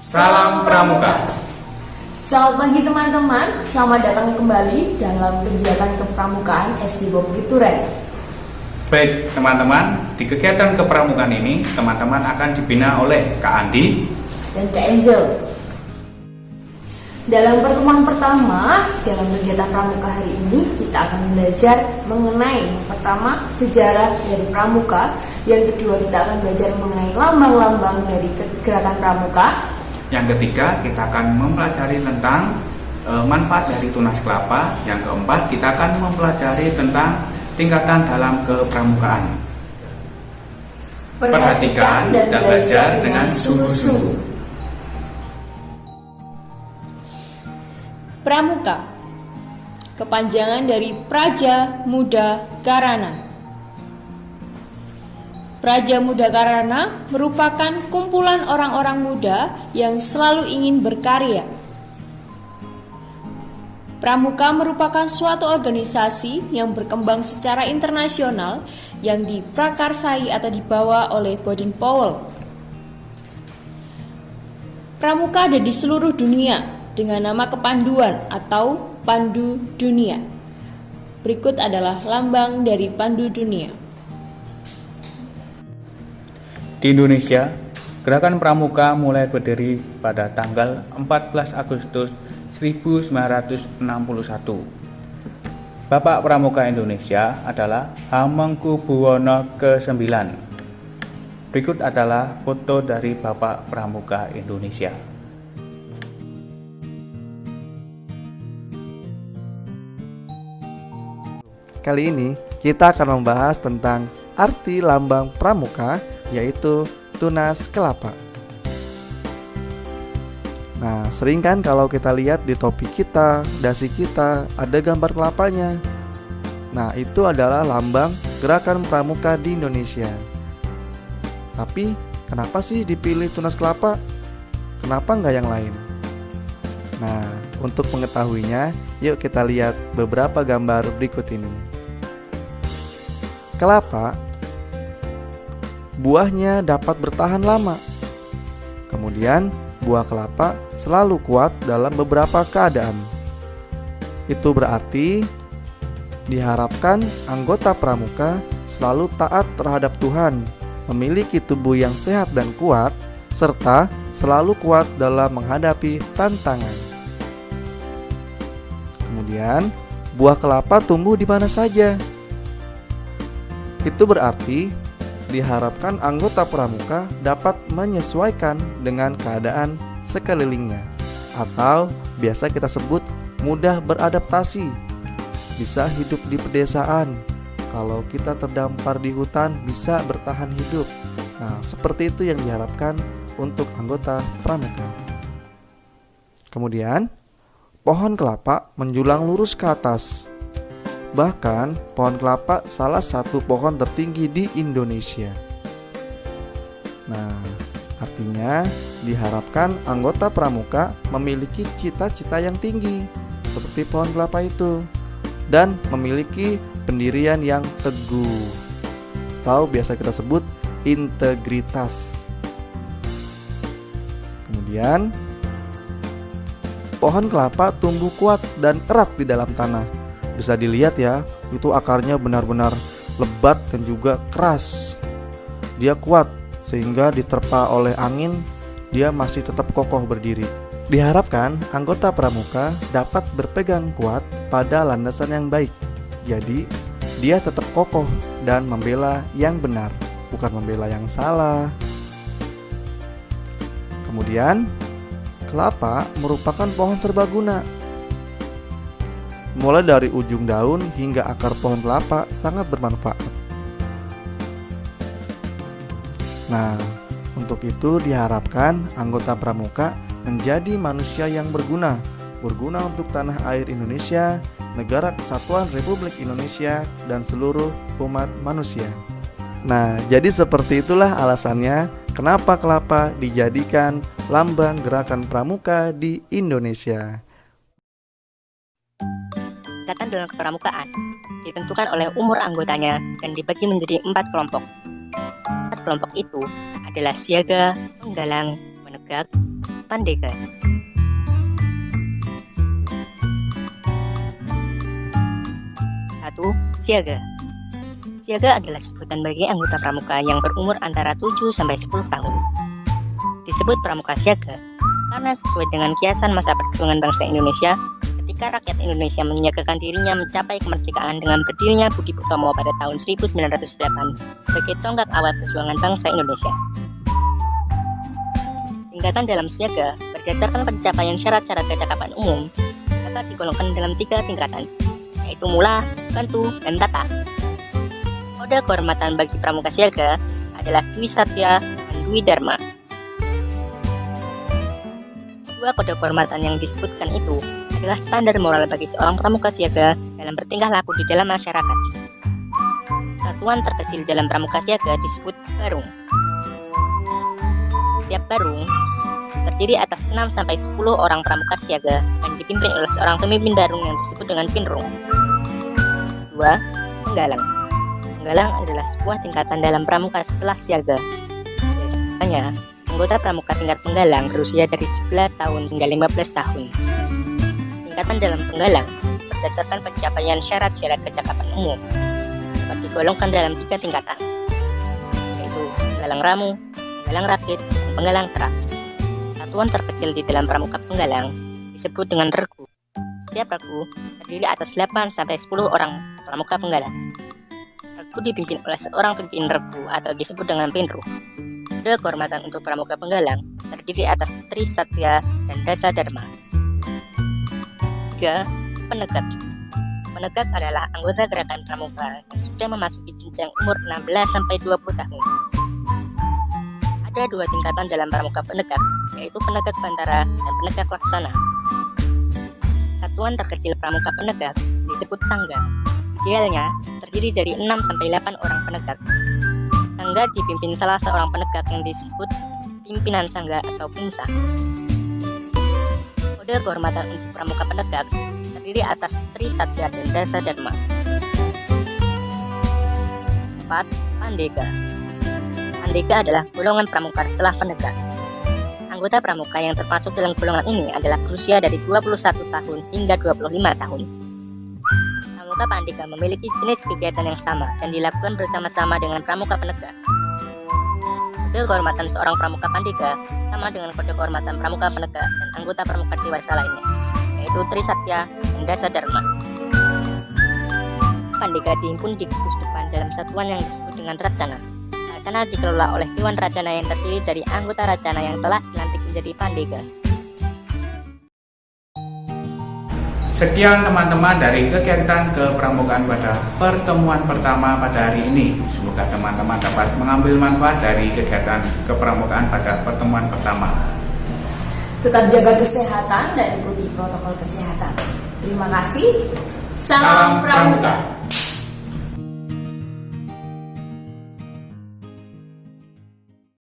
Salam Pramuka. Selamat pagi teman-teman, selamat datang kembali dalam kegiatan kepramukaan SD Bukit Turen. Baik teman-teman, di kegiatan kepramukaan ini teman-teman akan dibina oleh Kak Andi dan Kak Angel. Dalam pertemuan pertama dalam kegiatan pramuka hari ini, kita akan belajar mengenai yang pertama sejarah dari pramuka, yang kedua kita akan belajar mengenai lambang-lambang dari gerakan pramuka. Yang ketiga, kita akan mempelajari tentang manfaat dari tunas kelapa. Yang keempat, kita akan mempelajari tentang tingkatan dalam kepramukaan. Perhatikan dan belajar dengan sungguh-sungguh. Pramuka, kepanjangan dari Praja Muda Karana. Praja Muda Karana merupakan kumpulan orang-orang muda yang selalu ingin berkarya. Pramuka merupakan suatu organisasi yang berkembang secara internasional yang diprakarsai atau dibawa oleh Baden Powell. Pramuka ada di seluruh dunia dengan nama kepanduan atau Pandu Dunia. Berikut adalah lambang dari Pandu Dunia. Di Indonesia, gerakan pramuka mulai berdiri pada tanggal 14 Agustus 1961. Bapak Pramuka Indonesia adalah Hamengkubuwono ke-9. Berikut adalah foto dari Bapak Pramuka Indonesia. Kali ini kita akan membahas tentang arti lambang pramuka, yaitu tunas kelapa. Nah, sering kan kalau kita lihat di topi kita, dasi kita, ada gambar kelapanya. Nah, itu adalah lambang gerakan pramuka di Indonesia. Tapi, kenapa sih dipilih tunas kelapa? Kenapa nggak yang lain? Nah, untuk mengetahuinya, yuk kita lihat beberapa gambar berikut ini. Kelapa, buahnya dapat bertahan lama. Kemudian, buah kelapa selalu kuat dalam beberapa keadaan. Itu berarti diharapkan anggota pramuka selalu taat terhadap Tuhan, memiliki tubuh yang sehat dan kuat, serta selalu kuat dalam menghadapi tantangan. Kemudian, buah kelapa tumbuh di mana saja. Itu berarti diharapkan anggota pramuka dapat menyesuaikan dengan keadaan sekelilingnya, atau biasa kita sebut mudah beradaptasi. Bisa hidup di pedesaan. Kalau kita terdampar di hutan, bisa bertahan hidup. Nah, seperti itu yang diharapkan untuk anggota pramuka. Kemudian, pohon kelapa menjulang lurus ke atas. Bahkan, pohon kelapa salah satu pohon tertinggi di Indonesia. Nah, artinya diharapkan anggota pramuka memiliki cita-cita yang tinggi, seperti pohon kelapa itu, dan memiliki pendirian yang teguh, atau biasa kita sebut integritas. Kemudian, pohon kelapa tumbuh kuat dan erat di dalam tanah. Bisa dilihat ya, itu akarnya benar-benar lebat dan juga keras. Dia kuat sehingga diterpa oleh angin, dia masih tetap kokoh berdiri. Diharapkan anggota pramuka dapat berpegang kuat pada landasan yang baik. Jadi, dia tetap kokoh dan membela yang benar, bukan membela yang salah. Kemudian, kelapa merupakan pohon serbaguna. Mulai dari ujung daun hingga akar pohon kelapa sangat bermanfaat. Nah, untuk itu diharapkan anggota pramuka menjadi manusia yang berguna untuk tanah air Indonesia, Negara Kesatuan Republik Indonesia, dan seluruh umat manusia. Nah, jadi seperti itulah alasannya kenapa kelapa dijadikan lambang gerakan pramuka di Indonesia. Tingkatan dalam kepramukaan ditentukan oleh umur anggotanya dan dibagi menjadi 4 kelompok. 4 kelompok itu adalah siaga, penggalang, Penegak, Pandega. Satu, siaga. Siaga adalah sebutan bagi anggota pramuka yang berumur antara 7 sampai 10 tahun. Disebut pramuka siaga karena sesuai dengan kiasan masa perjuangan bangsa Indonesia ketika rakyat Indonesia menyiagakan dirinya mencapai kemerdekaan dengan berdirinya Budi Utomo pada tahun 1908 sebagai tonggak awal perjuangan bangsa Indonesia. Tingkatan dalam siaga berdasarkan pencapaian syarat-syarat kecakapan umum dapat digolongkan dalam 3 tingkatan, yaitu mula, bantu, dan tata. Kode kehormatan bagi pramuka siaga adalah Dwi Satya dan Dwi Dharma. Dua kode kehormatan yang disebutkan itu adalah standar moral bagi seorang pramuka siaga dalam bertingkah laku di dalam masyarakat. Satuan terkecil dalam pramuka siaga disebut barung. Setiap barung terdiri atas 6-10 orang pramuka siaga dan dipimpin oleh seorang pemimpin barung yang disebut dengan pinrung. 2. Penggalang. Penggalang adalah sebuah tingkatan dalam pramuka setelah siaga. Biasanya, anggota pramuka tingkat penggalang berusia dari 11 tahun hingga 15 tahun. Tingkatan dalam penggalang berdasarkan pencapaian syarat-syarat kecakapan umum dapat digolongkan dalam 3 tingkatan, yaitu penggalang ramu, penggalang rakit, dan penggalang terak. Satuan terkecil di dalam pramuka penggalang disebut dengan regu. Setiap regu terdiri atas 8-10 orang pramuka penggalang. Regu dipimpin oleh seorang pemimpin regu atau disebut dengan pinrung. Kode kehormatan untuk pramuka penggalang terdiri atas Tri Satya dan Dasa Dharma. 3. Penegak. Penegak adalah anggota gerakan pramuka yang sudah memasuki jenjang umur 16-20 tahun. Ada 2 tingkatan dalam pramuka penegak, yaitu penegak bantara dan penegak laksana. Satuan terkecil pramuka penegak disebut sangga. Idealnya terdiri dari 6-8 orang penegak. Sangga dipimpin salah seorang penegak yang disebut pimpinan sangga atau pinsa. Kode kehormatan untuk pramuka penegak terdiri atas Tri Satya dan Dasa Dharma. 4. Pandega. Pandega adalah golongan pramuka setelah penegak. Anggota pramuka yang termasuk dalam golongan ini adalah berusia dari 21 tahun hingga 25 tahun. Pramuka pandega memiliki jenis kegiatan yang sama dan dilakukan bersama-sama dengan pramuka penegak. Kode kehormatan seorang pramuka pandega sama dengan kode kehormatan pramuka penegak dan anggota pramuka dewasa lainnya, yaitu Tri Satya dan Dasa Dharma. Pandega dihimpun di gugus depan dalam satuan yang disebut dengan Racana. Racana dikelola oleh Dewan Racana yang terdiri dari anggota Racana yang telah dilantik menjadi pandega. Sekian teman-teman dari kegiatan kepramukaan pada pertemuan pertama pada hari ini. Semoga teman-teman dapat mengambil manfaat dari kegiatan kepramukaan pada pertemuan pertama. Tetap jaga kesehatan dan ikuti protokol kesehatan. Terima kasih. Salam Pramuka.